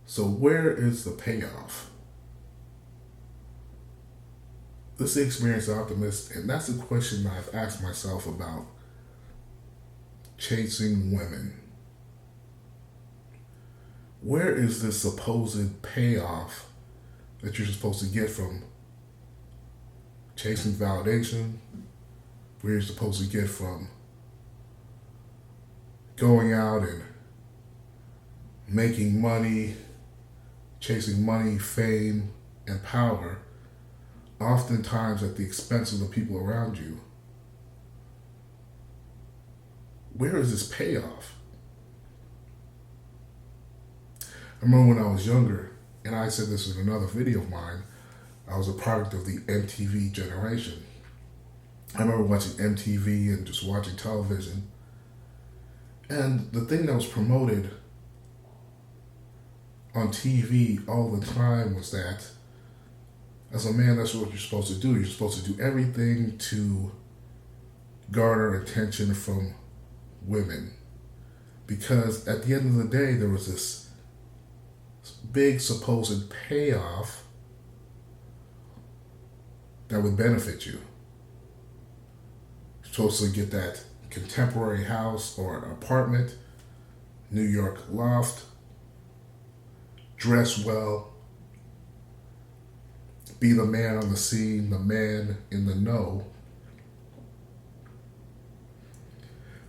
So where is the payoff? This is the experienced optimist, and that's a question I've asked myself about chasing women. Where is this supposed payoff that you're supposed to get from chasing validation? Where you're supposed to get from going out and making money, chasing money, fame, and power, oftentimes at the expense of the people around you. Where is this payoff? I remember when I was younger, and I said this in another video of mine, I was a product of the MTV generation. I remember watching MTV and just watching television. And the thing that was promoted on TV all the time was that as a man, that's what you're supposed to do. You're supposed to do everything to garner attention from women. Because at the end of the day, there was this big supposed payoff that would benefit you. You're supposed to get that contemporary house or an apartment, New York loft, dress well, be the man on the scene, the man in the know.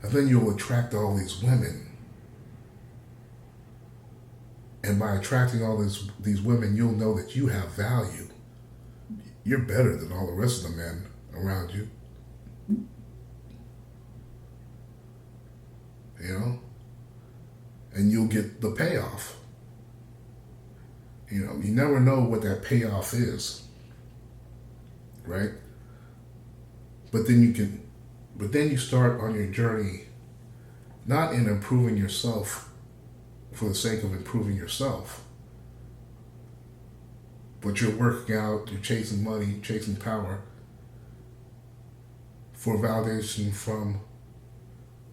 And then you'll attract all these women. And by attracting all these women, you'll know that you have value. You're better than all the rest of the men around you. You know? And you'll get the payoff. You know, you never know what that payoff is. Right? But then you start on your journey not in improving yourself for the sake of improving yourself, but you're working out, you're chasing money, chasing power for validation from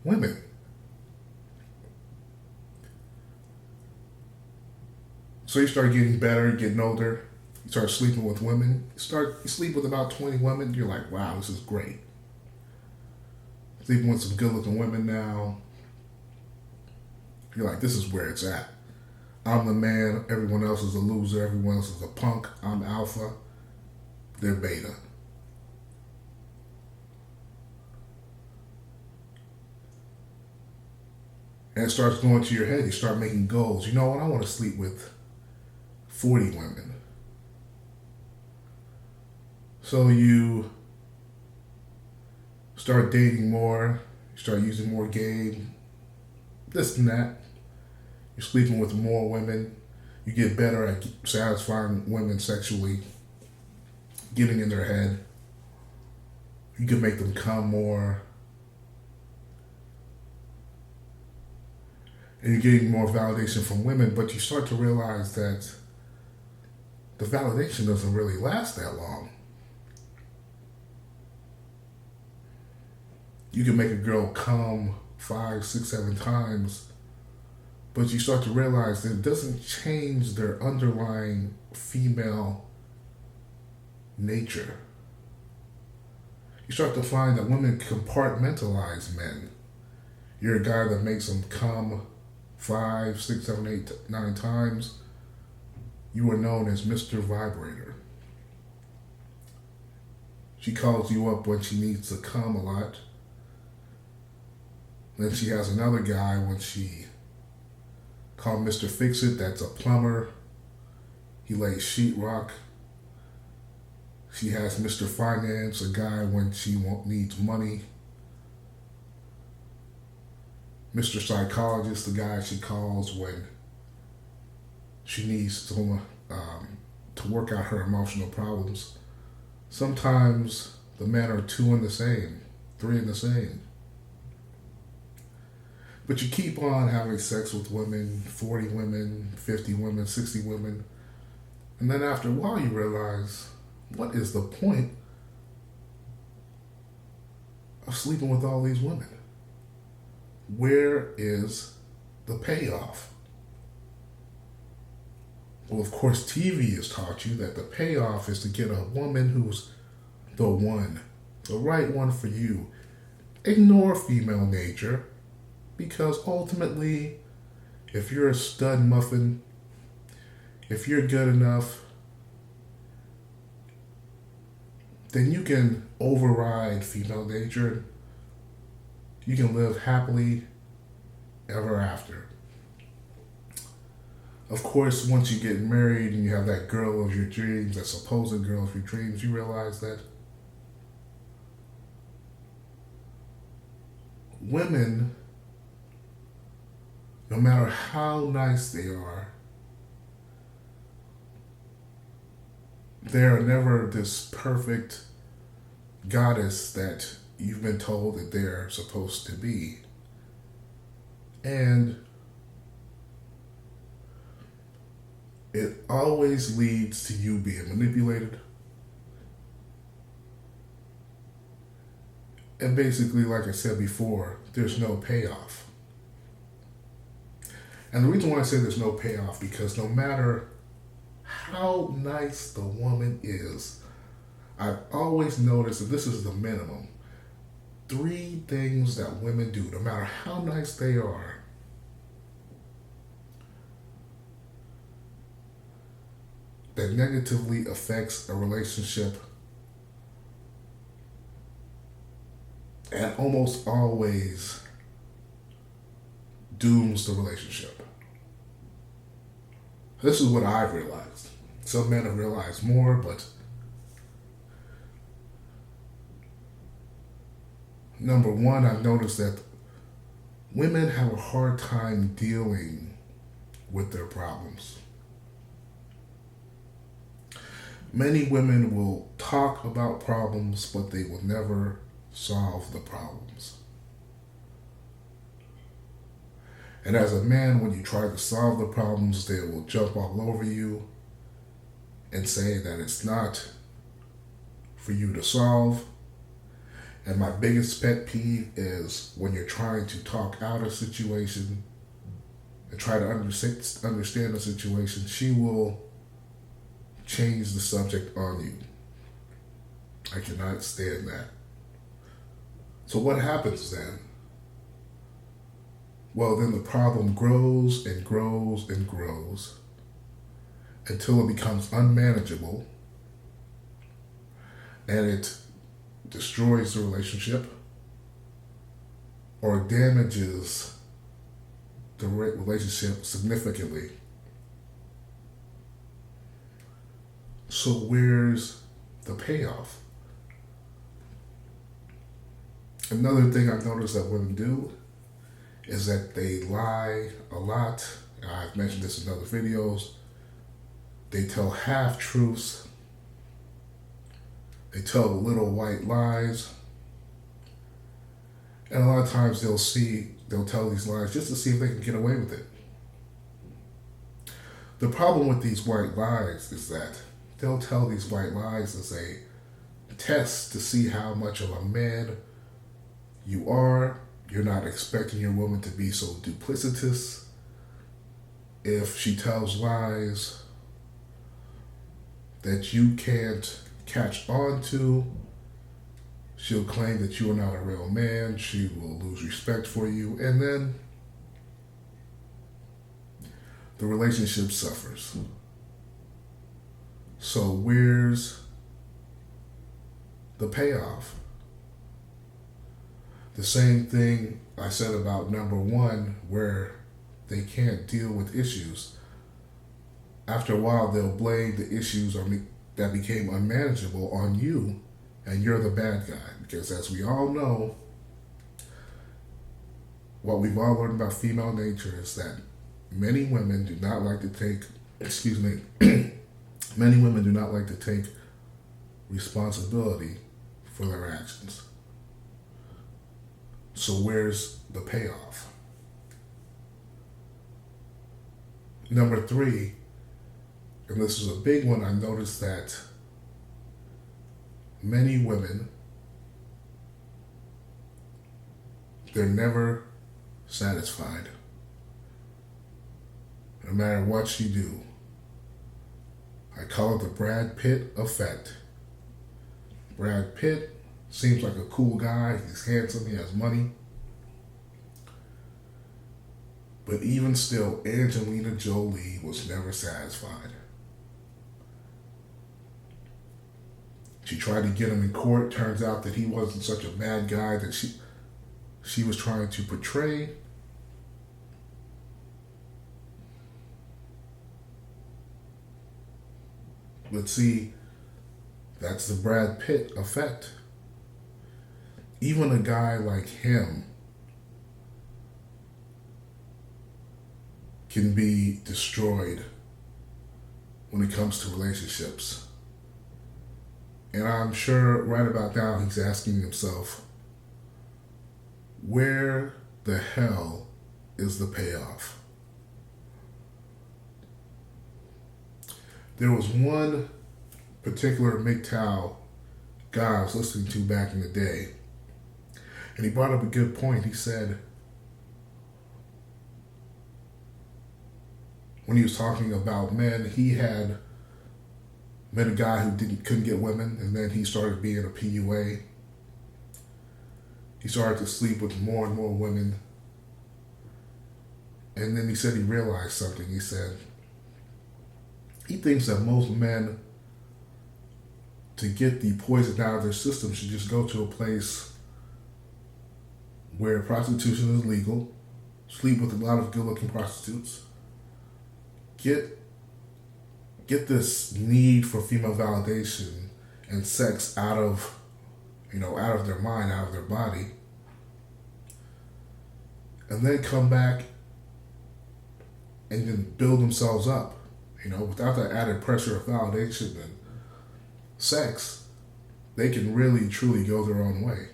women. So you start getting better, getting older, you start sleeping with women, you sleep with about 20 women, you're like, wow, this is great. Sleeping with some good looking women now, you're like, this is where it's at. I'm the man, everyone else is a loser, everyone else is a punk, I'm alpha, they're beta. And it starts going to your head, you start making goals. You know what, I want to sleep with 40 women. So you start dating more, you start using more game, this and that. You're sleeping with more women. You get better at satisfying women sexually, getting in their head. You can make them come more. And you're getting more validation from women, but you start to realize that the validation doesn't really last that long. You can make a girl come 5, 6, 7 times, but you start to realize that it doesn't change their underlying female nature. You start to find that women compartmentalize men. You're a guy that makes them come 5, 6, 7, 8, 9 times. You are known as Mr. Vibrator. She calls you up when she needs to come a lot. Then she has another guy when she called Mr. Fix-It, that's a plumber. He lays sheetrock. She has Mr. Finance, a guy when she needs money. Mr. Psychologist, the guy she calls when she needs someone to work out her emotional problems. Sometimes the men are 2 in the same, 3 in the same. But you keep on having sex with women, 40 women, 50 women, 60 women. And then after a while you realize, what is the point of sleeping with all these women? Where is the payoff? Well, of course, TV has taught you that the payoff is to get a woman who's the one, the right one for you. Ignore female nature because ultimately, if you're a stud muffin, if you're good enough, then you can override female nature. You can live happily ever after. Of course, once you get married and you have that girl of your dreams, that supposed girl of your dreams, you realize that women, no matter how nice they are never this perfect goddess that you've been told that they're supposed to be. And it always leads to you being manipulated. And basically, like I said before, there's no payoff. And the reason why I say there's no payoff, because no matter how nice the woman is, I've always noticed that this is the minimum. 3 things that women do, no matter how nice they are, that negatively affects a relationship and almost always dooms the relationship. This is what I've realized. Some men have realized more, but number one, I've noticed that women have a hard time dealing with their problems. Many women will talk about problems, but they will never solve the problems. And as a man, when you try to solve the problems, they will jump all over you and say that it's not for you to solve. And my biggest pet peeve is when you're trying to talk out a situation and try to understand the situation, she will change the subject on you. I cannot stand that. So what happens then? Well, then the problem grows and grows and grows until it becomes unmanageable and it destroys the relationship or damages the relationship significantly. So where's the payoff? Another thing I've noticed that women do is that they lie a lot. I've mentioned this in other videos. They tell half-truths. They tell little white lies. And a lot of times they'll tell these lies just to see if they can get away with it. The problem with these white lies is that they'll tell these white lies as a test to see how much of a man you are. You're not expecting your woman to be so duplicitous. If she tells lies that you can't catch on to, she'll claim that you are not a real man. She will lose respect for you, and then the relationship suffers. So where's the payoff? The same thing I said about number one, where they can't deal with issues. After a while, they'll blame the issues that became unmanageable on you, and you're the bad guy. Because as we all know, what we've all learned about female nature is that many women do not like to take, many women do not like to take responsibility for their actions. So where's the payoff? Number 3, and this is a big one, I noticed that many women, they're never satisfied. No matter what you do, I call it the Brad Pitt effect. Brad Pitt seems like a cool guy. He's handsome. He has money. But even still, Angelina Jolie was never satisfied. She tried to get him in court. Turns out that he wasn't such a bad guy that she was trying to portray. But see, that's the Brad Pitt effect. Even a guy like him can be destroyed when it comes to relationships. And I'm sure right about now he's asking himself, where the hell is the payoff? There was one particular MGTOW guy I was listening to back in the day, and he brought up a good point. He said, when he was talking about men, he had met a guy who couldn't get women, and then he started being a PUA. He started to sleep with more and more women. And then he said he realized something. He said he thinks that most men, to get the poison out of their system, should just go to a place where prostitution is legal, sleep with a lot of good-looking prostitutes, get this need for female validation and sex out of their mind, out of their body, and then come back and then build themselves up, without that added pressure of validation and sex. They can really, truly go their own way.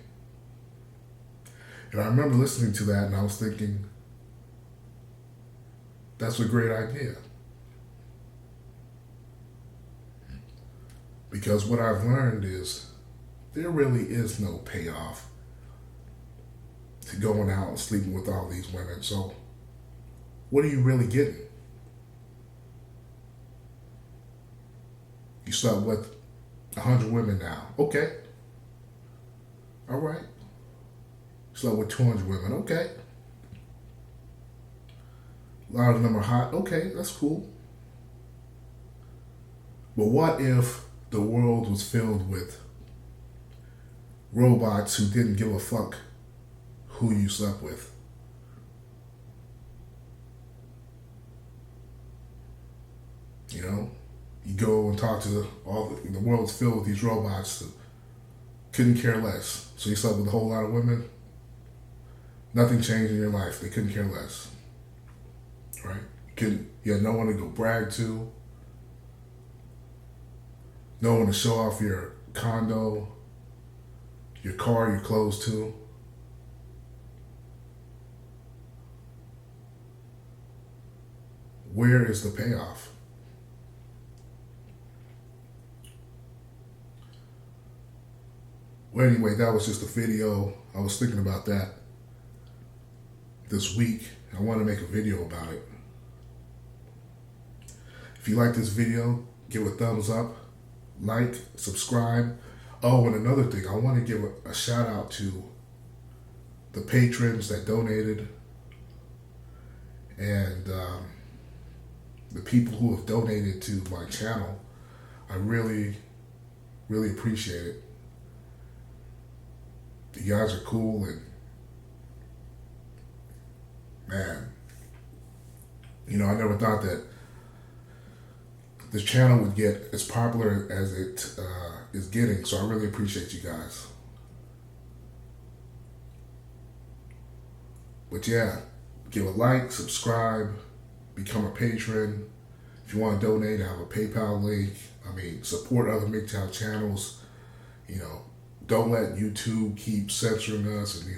And I remember listening to that and I was thinking, that's a great idea. Because what I've learned is there really is no payoff to going out and sleeping with all these women. So what are you really getting? You slept with 100 women now. Okay. All right. You slept with 200 women. Okay. A lot of them are hot. Okay, that's cool. But what if the world was filled with robots who didn't give a fuck who you slept with? You go and talk to the world's filled with these robots that couldn't care less. So you slept with a whole lot of women. Nothing changed in your life. They couldn't care less. Right? You had no one to go brag to. No one to show off your condo, your car, your clothes to. Where is the payoff? Well, anyway, that was just a video. I was thinking about that this week. I want to make a video about it. If you like this video, give a thumbs up, like, subscribe. Oh, and another thing, I want to give a shout out to the patrons that donated and the people who have donated to my channel. I really, really appreciate it. You guys are cool, and man, I never thought that this channel would get as popular as it is getting, so I really appreciate you guys. But yeah, give a like, subscribe, become a patron. If you want to donate, I have a PayPal link. Support other MGTOW channels. Don't let YouTube keep censoring us and,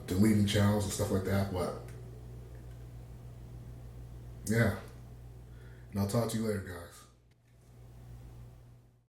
deleting channels and stuff like that. But yeah, and I'll talk to you later, guys.